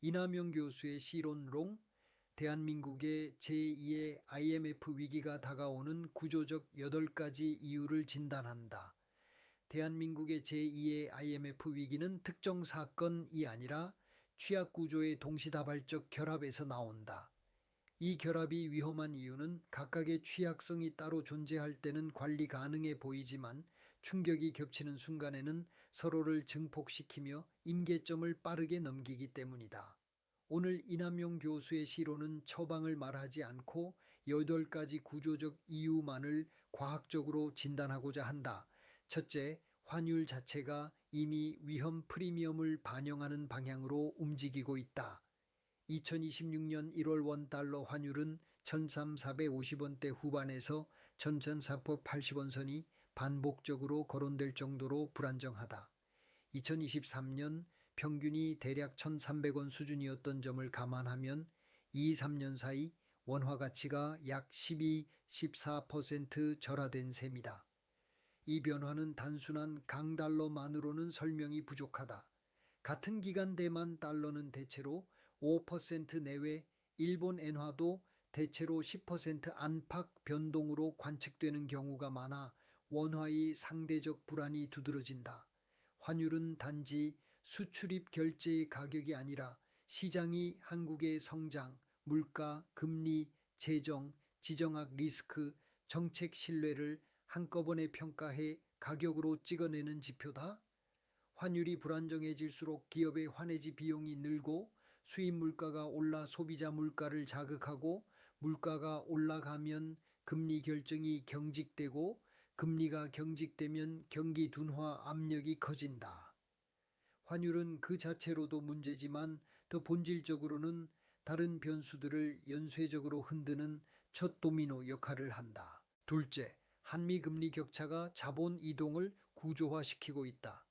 이남용 교수의 시론론, 대한민국의 제2의 IMF 위기가 다가오는 구조적 8가지 이유를 진단한다. 대한민국의 제2의 IMF 위기는 특정 사건이 아니라 취약 구조의 동시다발적 결합에서 나온다. 이 결합이 위험한 이유는 각각의 취약성이 따로 존재할 때는 관리 가능해 보이지만 충격이 겹치는 순간에는 서로를 증폭시키며 임계점을 빠르게 넘기기 때문이다. 오늘 이남용 교수의 시로는 처방을 말하지 않고 8가지 구조적 이유만을 과학적으로 진단하고자 한다. 첫째, 환율 자체가 이미 위험 프리미엄을 반영하는 방향으로 움직이고 있다. 2026년 1월 원달러 환율은 13,450원대 후반에서 13,480원 선이 반복적으로 거론될 정도로 불안정하다. 2023년 평균이 대략 1,300원 수준이었던 점을 감안하면 2, 3년 사이 원화 가치가 약 12, 14% 절하된 셈이다. 이 변화는 단순한 강달러만으로는 설명이 부족하다. 같은 기간 대만 달러는 대체로 5% 내외, 일본 엔화도 대체로 10% 안팎 변동으로 관측되는 경우가 많아 원화의 상대적 불안이 두드러진다. 환율은 단지 수출입 결제의 가격이 아니라 시장이 한국의 성장, 물가, 금리, 재정, 지정학 리스크, 정책 신뢰를 한꺼번에 평가해 가격으로 찍어내는 지표다. 환율이 불안정해질수록 기업의 환해지 비용이 늘고 수입 물가가 올라 소비자 물가를 자극하고 물가가 올라가면 금리 결정이 경직되고 금리가 경직되면 경기 둔화 압력이 커진다. 환율은 그 자체로도 문제지만 더 본질적으로는 다른 변수들을 연쇄적으로 흔드는 첫 도미노 역할을 한다. 둘째, 한미 금리 격차가 자본 이동을 구조화시키고 있다.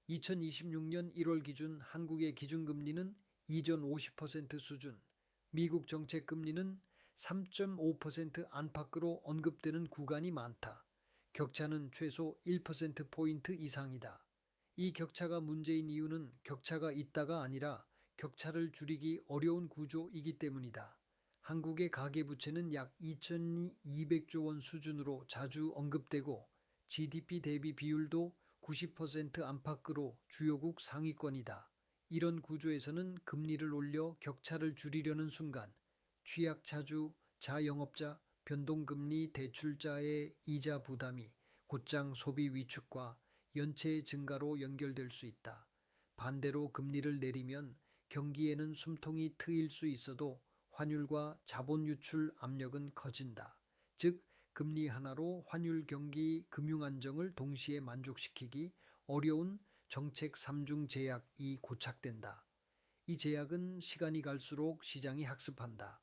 2026년 1월 기준 한국의 기준금리는 이전 50% 수준, 미국 정책금리는 3.5% 안팎으로 언급되는 구간이 많다. 격차는 최소 1%포인트 이상이다. 이 격차가 문제인 이유는 격차가 있다가 아니라 격차를 줄이기 어려운 구조이기 때문이다. 한국의 가계부채는 약 2,200조 원 수준으로 자주 언급되고 GDP 대비 비율도 90% 안팎으로 주요국 상위권이다. 이런 구조에서는 금리를 올려 격차를 줄이려는 순간 취약차주, 자영업자, 변동금리 대출자의 이자 부담이 곧장 소비 위축과 연체 증가로 연결될 수 있다. 반대로 금리를 내리면 경기에는 숨통이 트일 수 있어도 환율과 자본 유출 압력은 커진다. 즉 금리 하나로 환율 경기 금융 안정을 동시에 만족시키기 어려운 정책 3중 제약이 고착된다. 이 제약은 시간이 갈수록 시장이 학습한다.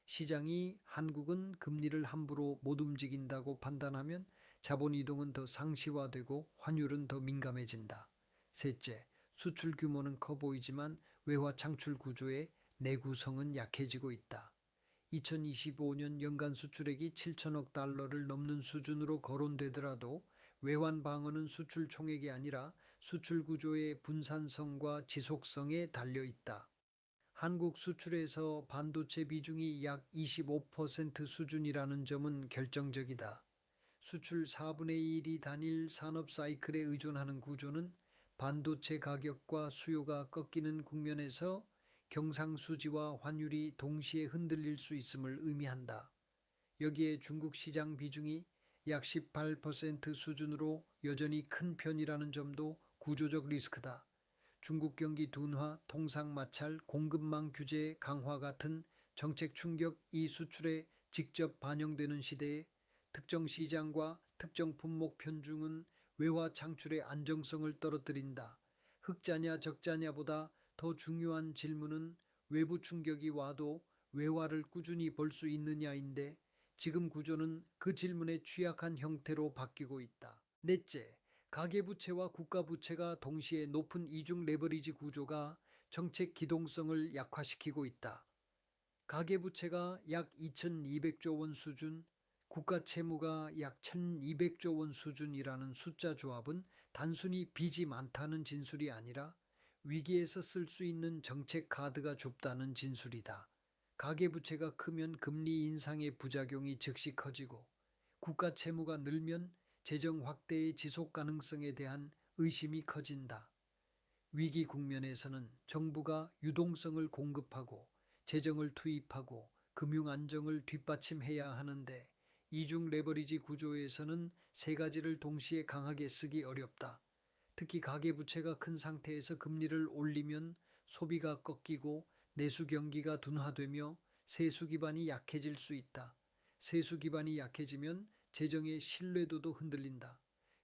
시장이 한국은 금리를 함부로 못 움직인다고 판단하면 자본 이동은 더 상시화되고 환율은 더 민감해진다. 셋째, 수출 규모는 커 보이지만 외화 창출 구조의 내구성은 약해지고 있다. 2025년 연간 수출액이 7천억 달러를 넘는 수준으로 거론되더라도 외환 방어는 수출 총액이 아니라 수출 구조의 분산성과 지속성에 달려 있다. 한국 수출에서 반도체 비중이 약 25% 수준이라는 점은 결정적이다. 수출 4분의 1이 단일 산업 사이클에 의존하는 구조는 반도체 가격과 수요가 꺾이는 국면에서 경상수지와 환율이 동시에 흔들릴 수 있음을 의미한다. 여기에 중국 시장 비중이 약 18% 수준으로 여전히 큰 편이라는 점도 구조적 리스크다. 중국 경기 둔화, 통상 마찰, 공급망 규제 강화 같은 정책 충격이 수출에 직접 반영되는 시대에 특정 시장과 특정 품목 편중은 외화 창출의 안정성을 떨어뜨린다. 흑자냐 적자냐보다 더 중요한 질문은 외부 충격이 와도 외화를 꾸준히 벌 수 있느냐인데 지금 구조는 그 질문에 취약한 형태로 바뀌고 있다. 넷째, 가계부채와 국가부채가 동시에 높은 이중 레버리지 구조가 정책 기동성을 약화시키고 있다. 가계부채가 약 2,200조 원 수준, 국가채무가 약 1,200조 원 수준이라는 숫자 조합은 단순히 빚이 많다는 진술이 아니라 위기에서 쓸 수 있는 정책 카드가 좁다는 진술이다. 가계부채가 크면 금리 인상의 부작용이 즉시 커지고 국가 채무가 늘면 재정 확대의 지속 가능성에 대한 의심이 커진다. 위기 국면에서는 정부가 유동성을 공급하고 재정을 투입하고 금융 안정을 뒷받침해야 하는데 이중 레버리지 구조에서는 세 가지를 동시에 강하게 쓰기 어렵다. 특히 가계부채가 큰 상태에서 금리를 올리면 소비가 꺾이고 내수 경기가 둔화되며 세수 기반이 약해질 수 있다. 세수 기반이 약해지면 재정의 신뢰도도 흔들린다.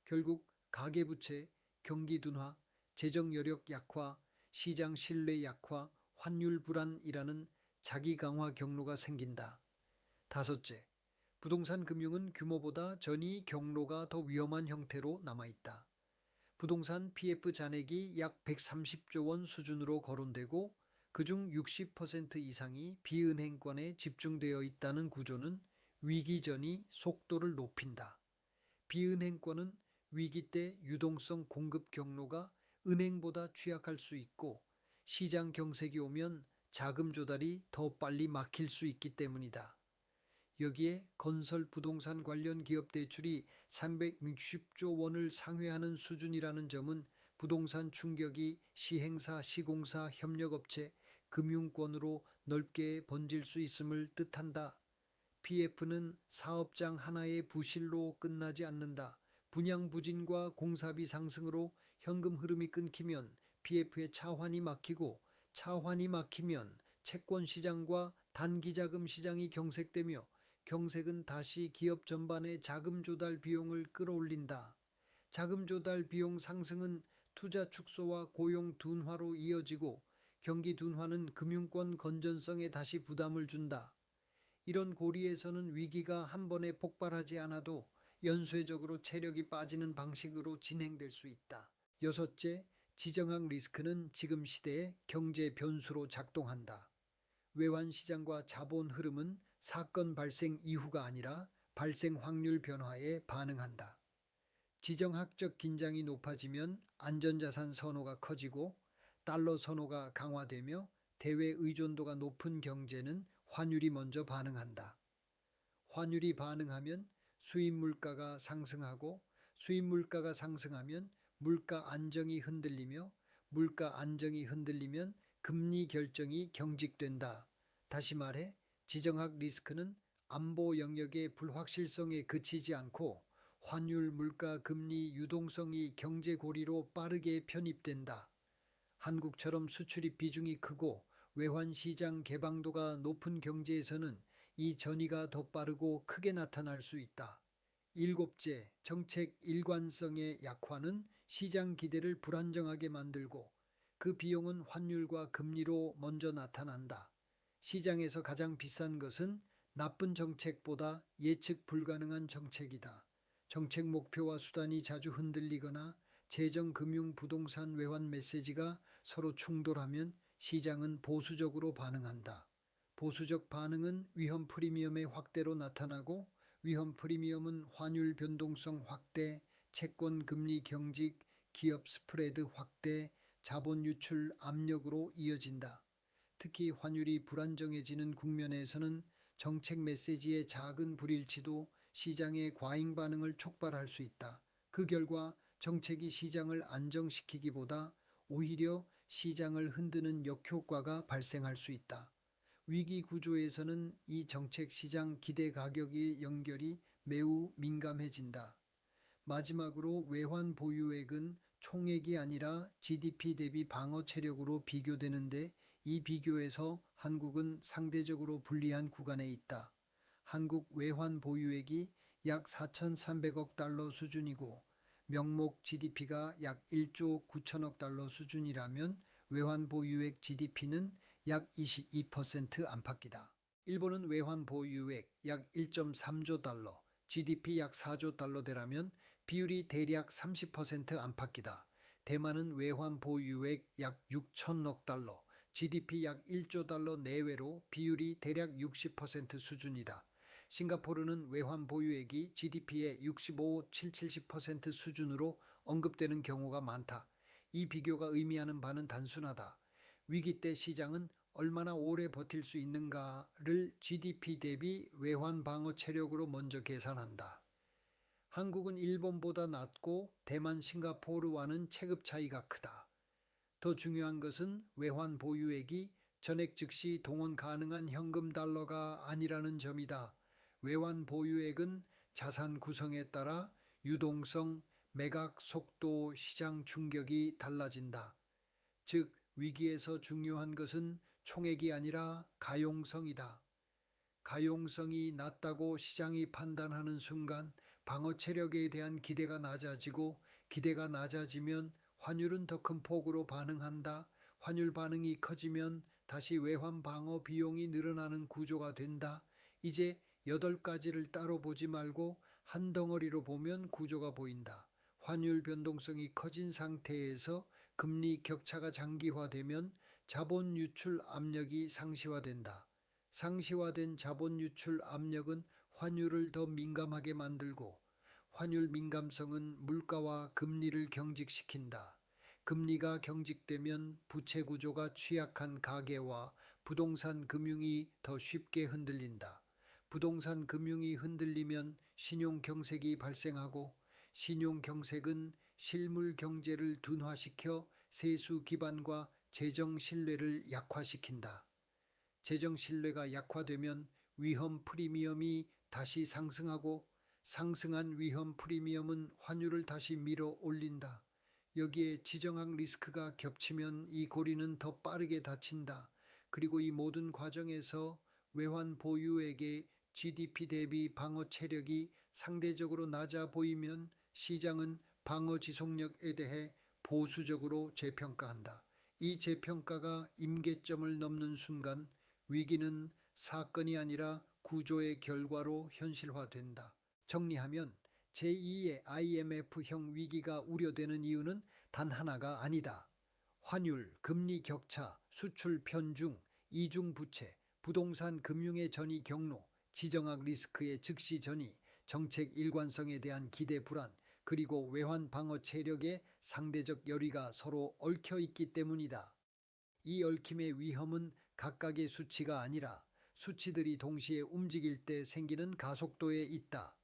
결국 가계부채, 경기 둔화, 재정 여력 약화, 시장 신뢰 약화, 환율 불안이라는 자기 강화 경로가 생긴다. 다섯째, 부동산 금융은 규모보다 전이 경로가 더 위험한 형태로 남아있다. 부동산 PF 잔액이 약 130조 원 수준으로 거론되고 그중 60% 이상이 비은행권에 집중되어 있다는 구조는 위기 전이 속도를 높인다. 비은행권은 위기 때 유동성 공급 경로가 은행보다 취약할 수 있고 시장 경색이 오면 자금 조달이 더 빨리 막힐 수 있기 때문이다. 여기에 건설 부동산 관련 기업 대출이 360조 원을 상회하는 수준이라는 점은 부동산 충격이 시행사, 시공사, 협력업체, 금융권으로 넓게 번질 수 있음을 뜻한다. PF는 사업장 하나의 부실로 끝나지 않는다. 분양 부진과 공사비 상승으로 현금 흐름이 끊기면 PF의 차환이 막히고 차환이 막히면 채권 시장과 단기자금 시장이 경색되며 경색은 다시 기업 전반의 자금 조달 비용을 끌어올린다. 자금 조달 비용 상승은 투자 축소와 고용 둔화로 이어지고 경기 둔화는 금융권 건전성에 다시 부담을 준다. 이런 고리에서는 위기가 한 번에 폭발하지 않아도 연쇄적으로 체력이 빠지는 방식으로 진행될 수 있다. 여섯째, 지정학 리스크는 지금 시대의 경제 변수로 작동한다. 외환 시장과 자본 흐름은 사건 발생 이후가 아니라 발생 확률 변화에 반응한다. 지정학적 긴장이 높아지면 안전자산 선호가 커지고 달러 선호가 강화되며 대외 의존도가 높은 경제는 환율이 먼저 반응한다. 환율이 반응하면 수입 물가가 상승하고 수입 물가가 상승하면 물가 안정이 흔들리며 물가 안정이 흔들리면 금리 결정이 경직된다. 다시 말해 지정학 리스크는 안보 영역의 불확실성에 그치지 않고 환율, 물가, 금리, 유동성이 경제 고리로 빠르게 편입된다. 한국처럼 수출입 비중이 크고 외환 시장 개방도가 높은 경제에서는 이 전이가 더 빠르고 크게 나타날 수 있다. 일곱째, 정책 일관성의 약화는 시장 기대를 불안정하게 만들고 그 비용은 환율과 금리로 먼저 나타난다. 시장에서 가장 비싼 것은 나쁜 정책보다 예측 불가능한 정책이다. 정책 목표와 수단이 자주 흔들리거나 재정, 금융, 부동산, 외환 메시지가 서로 충돌하면 시장은 보수적으로 반응한다. 보수적 반응은 위험 프리미엄의 확대로 나타나고 위험 프리미엄은 환율 변동성 확대, 채권 금리 경직, 기업 스프레드 확대, 자본 유출 압력으로 이어진다. 특히 환율이 불안정해지는 국면에서는 정책 메시지의 작은 불일치도 시장의 과잉 반응을 촉발할 수 있다. 그 결과 정책이 시장을 안정시키기보다 오히려 시장을 흔드는 역효과가 발생할 수 있다. 위기 구조에서는 이 정책 시장 기대 가격의 연결이 매우 민감해진다. 마지막으로 외환 보유액은 총액이 아니라 GDP 대비 방어 체력으로 비교되는데 이 비교에서 한국은 상대적으로 불리한 구간에 있다. 한국 외환 보유액이 약 4,300억 달러 수준이고 명목 GDP가 약 1조 9천억 달러 수준이라면 외환 보유액 GDP는 약 22% 안팎이다. 일본은 외환 보유액 약 1.3조 달러, GDP 약 4조 달러대라면 비율이 대략 30% 안팎이다. 대만은 외환 보유액 약 6천억 달러, GDP 약 1조 달러 내외로 비율이 대략 60% 수준이다. 싱가포르는 외환 보유액이 GDP의 65, 70% 수준으로 언급되는 경우가 많다. 이 비교가 의미하는 바는 단순하다. 위기 때 시장은 얼마나 오래 버틸 수 있는가를 GDP 대비 외환 방어 체력으로 먼저 계산한다. 한국은 일본보다 낮고 대만, 싱가포르와는 체급 차이가 크다. 더 중요한 것은 외환 보유액이 전액 즉시 동원 가능한 현금 달러가 아니라는 점이다. 외환 보유액은 자산 구성에 따라 유동성, 매각 속도, 시장 충격이 달라진다. 즉, 위기에서 중요한 것은 총액이 아니라 가용성이다. 가용성이 낮다고 시장이 판단하는 순간 방어 체력에 대한 기대가 낮아지고, 기대가 낮아지면 환율은 더 큰 폭으로 반응한다. 환율 반응이 커지면 다시 외환 방어 비용이 늘어나는 구조가 된다. 이제 8가지를 따로 보지 말고 한 덩어리로 보면 구조가 보인다. 환율 변동성이 커진 상태에서 금리 격차가 장기화되면 자본 유출 압력이 상시화된다. 상시화된 자본 유출 압력은 환율을 더 민감하게 만들고, 환율 민감성은 물가와 금리를 경직시킨다. 금리가 경직되면 부채 구조가 취약한 가계와 부동산 금융이 더 쉽게 흔들린다. 부동산 금융이 흔들리면 신용 경색이 발생하고, 신용 경색은 실물 경제를 둔화시켜 세수 기반과 재정 신뢰를 약화시킨다. 재정 신뢰가 약화되면 위험 프리미엄이 다시 상승하고, 상승한 위험 프리미엄은 환율을 다시 밀어 올린다. 여기에 지정학 리스크가 겹치면 이 고리는 더 빠르게 닫힌다. 그리고 이 모든 과정에서 외환 보유액의 GDP 대비 방어 체력이 상대적으로 낮아 보이면 시장은 방어 지속력에 대해 보수적으로 재평가한다. 이 재평가가 임계점을 넘는 순간 위기는 사건이 아니라 구조의 결과로 현실화된다. 정리하면 제2의 IMF형 위기가 우려되는 이유는 단 하나가 아니다. 환율, 금리 격차, 수출 편중, 이중 부채, 부동산 금융의 전이 경로, 지정학 리스크의 즉시 전이, 정책 일관성에 대한 기대 불안, 그리고 외환 방어 체력의 상대적 열의가 서로 얽혀 있기 때문이다. 이 얽힘의 위험은 각각의 수치가 아니라 수치들이 동시에 움직일 때 생기는 가속도에 있다.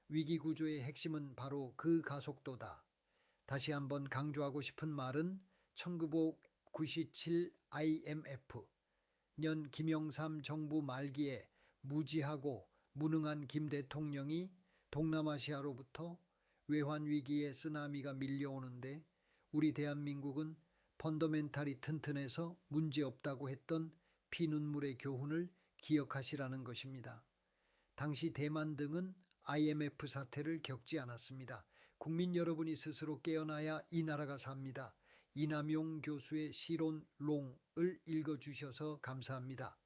위기 구조의 핵심은 바로 그 가속도다. 다시 한번 강조하고 싶은 말은 1997 IMF 년 김영삼 정부 말기에 무지하고 무능한 김 대통령이 동남아시아로부터 외환 위기의 쓰나미가 밀려오는데 우리 대한민국은 펀더멘탈이 튼튼해서 문제없다고 했던 피눈물의 교훈을 기억하시라는 것입니다. 당시 대만 등은 IMF 사태를 겪지 않았습니다. 국민 여러분이 스스로 깨어나야 이 나라가 삽니다. 이남용 교수의 시론롱을 읽어주셔서 감사합니다.